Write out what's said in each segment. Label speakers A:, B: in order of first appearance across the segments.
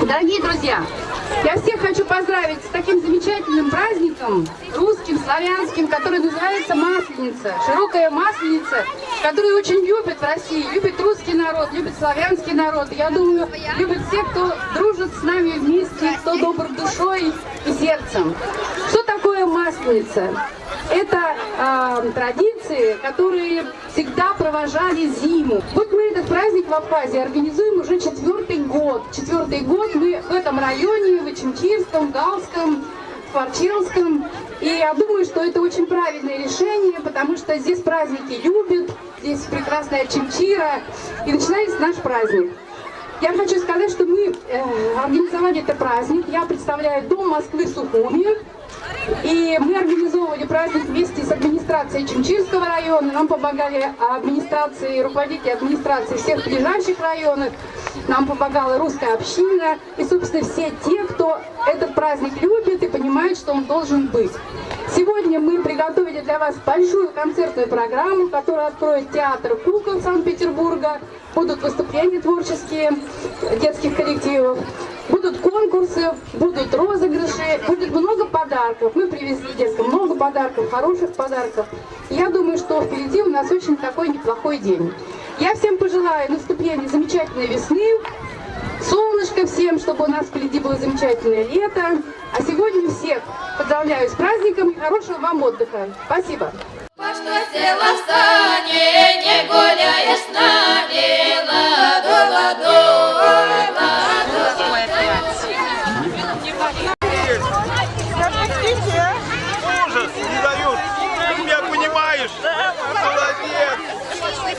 A: Дорогие друзья, я всех хочу поздравить с таким замечательным праздником, русским, славянским, который называется Масленица. Широкая Масленица, которую очень любят в России, любит русский народ, любит славянский народ. Я думаю, любят все, кто дружит с нами вместе, кто добр душой и сердцем. Что такое Масленица? Это традиции, которые всегда провожали зиму. Вот мы этот праздник в Абхазии организуем уже четвертый год. Четвертый год мы в этом районе, в Ачимчирском, Галском, Фарчелском. И я думаю, что это очень правильное решение, потому что здесь праздники любят, здесь прекрасная Ачимчира. И начинается наш праздник. Я хочу сказать, что мы организовали этот праздник. Я представляю Дом Москвы Сухуми. И мы организовывали праздник вместе с администрацией Ачимчирского района. Нам помогали администрации, руководители администрации всех ближайших районов. Нам помогала русская община. И, собственно, все те, кто этот праздник любит и понимает, что он должен быть. Сегодня мы приготовили для вас большую концертную программу, которую откроет театр кукол Санкт-Петербурга. Будут выступления творческие детских коллективов. Будут конкурсы, будут розыгрыши, будет много подарков. Мы привезли детям много подарков, хороших подарков. И я думаю, что впереди у нас очень такой неплохой день. Я всем пожелаю наступления замечательной весны, солнышко всем, чтобы у нас впереди было замечательное лето. А сегодня всех поздравляю с праздником и хорошего вам отдыха. Спасибо.
B: По что села в сани, не гуляешь с нами, ладу, ладу, ой, ладу.
C: Ужас, не дают. Ты меня понимаешь? Молодец.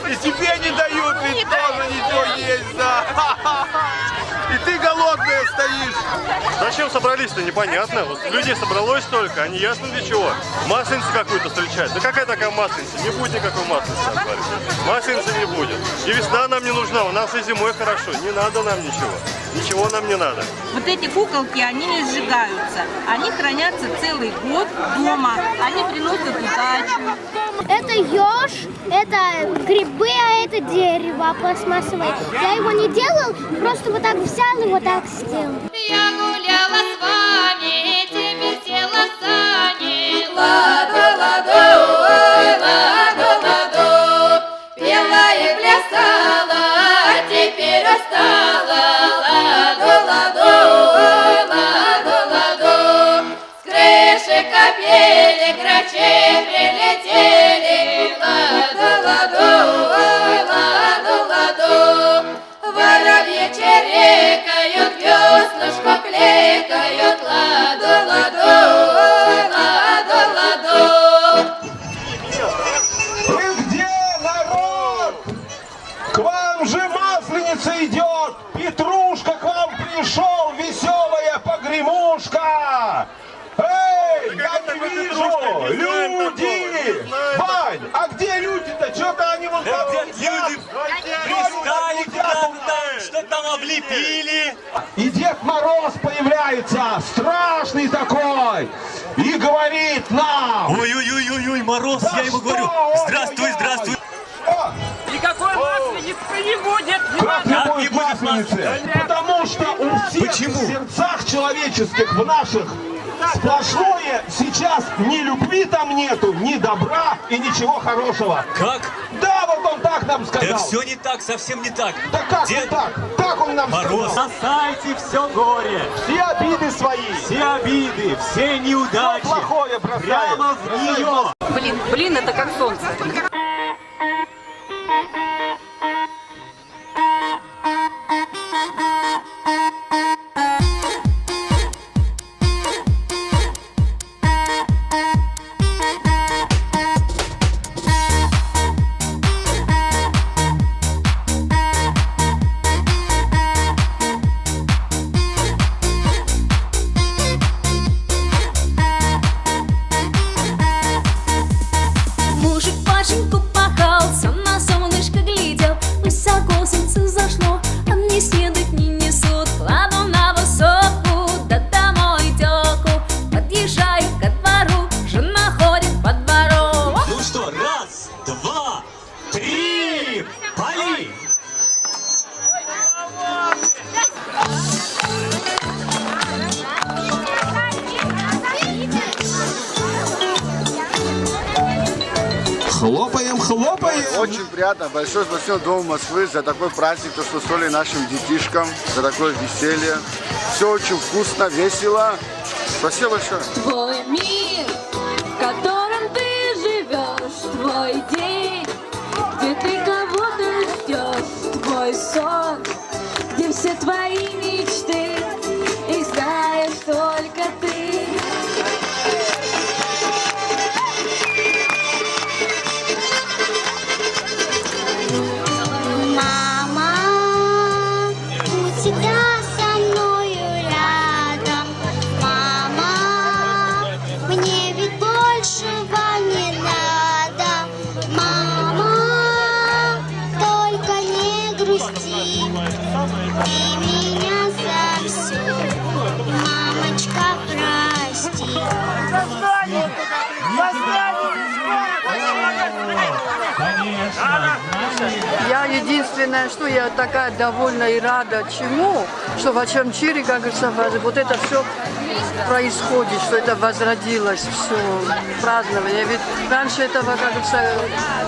C: И тебе не дают, ведь тоже ничего есть, да. И ты голодная стоишь.
D: Зачем собрались-то, непонятно. Вот людей собралось столько, а не ясно для чего. Масленицу какую-то встречать. Да какая такая масленица? Не будет никакой масленицы. Масленицы не будет. И весна нам не нужна, у нас и зимой хорошо. Не надо нам ничего. Ничего нам не надо.
E: Вот эти куколки, они не сжигаются. Они хранятся целый год дома. Они приносят удачу.
F: Это еж, это грибы, а это дерево пластмассовое. Я его не делал, просто вот так взял и вот так сделал.
B: Я гуляла с вами, теперь села в сани, ладу, ладу, ой, ладу, ладу. Пела и плясала, а теперь устала, ладу, ладу, ой, ладу, ладу. С крыши капели грачи прилетели, ладу, ладу, ой, ладу, ладу. Воробьи чирикают, веснушку кликают, ладу, ладу, ой, ладу, ладу.
C: Вы где, народ? К вам же Масленица идет. Петрушка к вам пришел, веселая погремушка. Эй, я не вижу! Люди! Вань, а где люди-то? Что-то они вон там...
G: Люди пристали куда-то, что там облепили.
C: И Дед Мороз появляется, страшный такой, и говорит нам...
G: Ой-ой-ой-ой, Мороз,
C: Да
G: я ему
C: что?
G: говорю, здравствуй, здравствуй.
C: О,
H: Никакой масленицы не будет!
C: как не будет масленицы? Потому что у всех
G: Почему?
C: в сердцах человеческих, в наших, сплошное сейчас ни любви там нету, ни добра и ничего хорошего.
G: Как?
C: Да, вот он так нам сказал.
G: Да все не так, совсем не так.
C: Да как
G: Дед
C: не так? Так он нам
G: Мороз.
C: сказал.
G: Бросайте все горе,
C: Все обиды свои.
G: все обиды, все неудачи.
C: Все плохое бросай.
G: Прямо в нее.
E: Блин, это как солнце.
C: Хлопаем.
I: Очень приятно. Большое спасибо Дому Москвы за такой праздник, то, что устроили нашим детишкам, за такое веселье. Все очень вкусно, весело. Спасибо большое.
B: Твой мир, в котором ты живешь, твой день, где ты кого-то ждешь, твой сон, где все твои мечты, и знаешь только ты.
F: Мама, у тебя со мною рядом. Мама, мне ведь большего не надо. Мама, только не грусти. Ты меня за все, мамочка, прости.
J: Я единственное, что я такая довольна и рада чему, что в Ачамчире, как говорится, вот это все происходит, что это возродилось, все празднование. Ведь раньше этого, как говорится,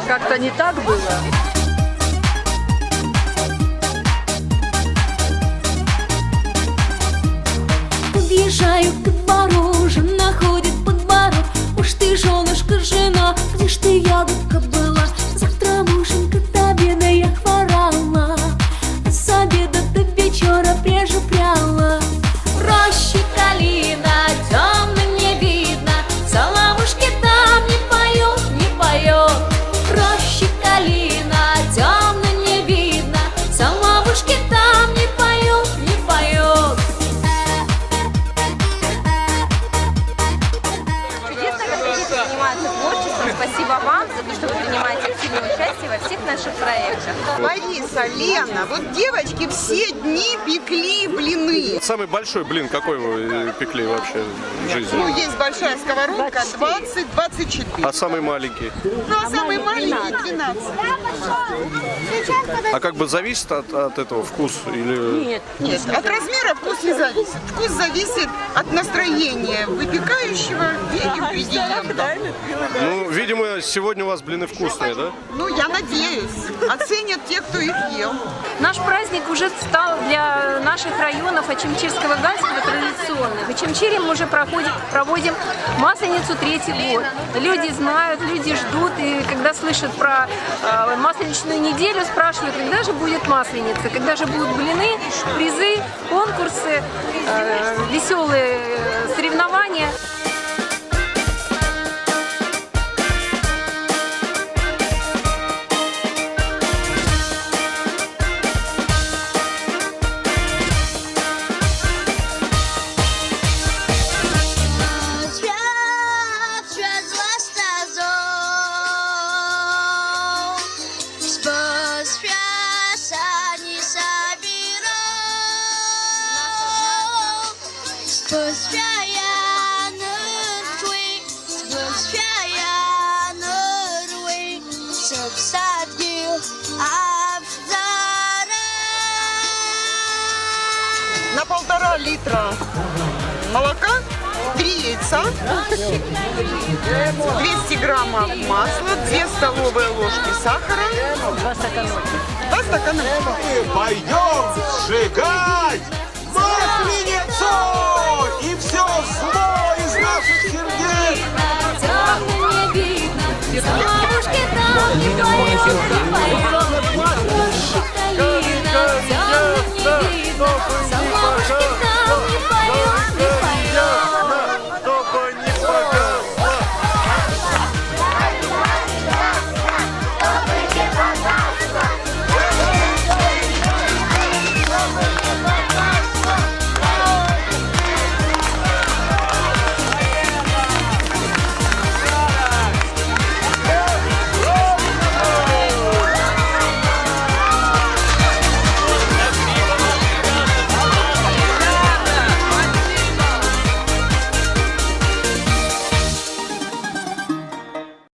J: как-то не так было.
B: Подъезжаю к двору, жена ходит по двору. Уж ты, женушка, жена, где ж ты, ягодка, была? Завтра муженька до обеда я хворала, с обеда до вечера пряжу пряла. В роще калина, темно не видно, соловушки там не поют, не поют. В роще калина, темно не видно, соловушки там не поют, не поют.
E: Чудесно, как дети занимаются творчеством. Спасибо вам за то, что вы принимаете активное участие во всех наших проектах.
K: Лариса, Лена, вот девочки все дни пекли блины.
D: Самый большой блин какой вы пекли вообще в жизни?
K: Ну, есть большая сковородка, 20-24.
D: А самый маленький?
K: Ну, а самый маленький 12.
D: А как бы зависит от этого вкус или...
K: Нет, от размера вкус не зависит. Вкус зависит от настроения выпекающего и ингредиентов.
D: Ну, видимо, сегодня у вас блины вкусные, да?
K: Ну, я надеюсь. Оценят те, кто их ел.
E: Наш праздник уже стал для наших районов Ачамчирского Гальского традиционным. В Ачамчире мы уже проводим Масленицу 3-й год. Люди знают, люди ждут, и когда слышат про Масленичную неделю, спрашивают, когда же будет Масленица, когда же будут блины, призы, конкурсы, веселые соревнования.
K: На 1,5 литра молока, 3 яйца, 200 граммов масла, 2 столовые ложки сахара, 2 стакана.
C: Пойдем сжигать Масленицу! И все зло из наших сердец!
B: Темно не видно, соловушки там не поют, не поют.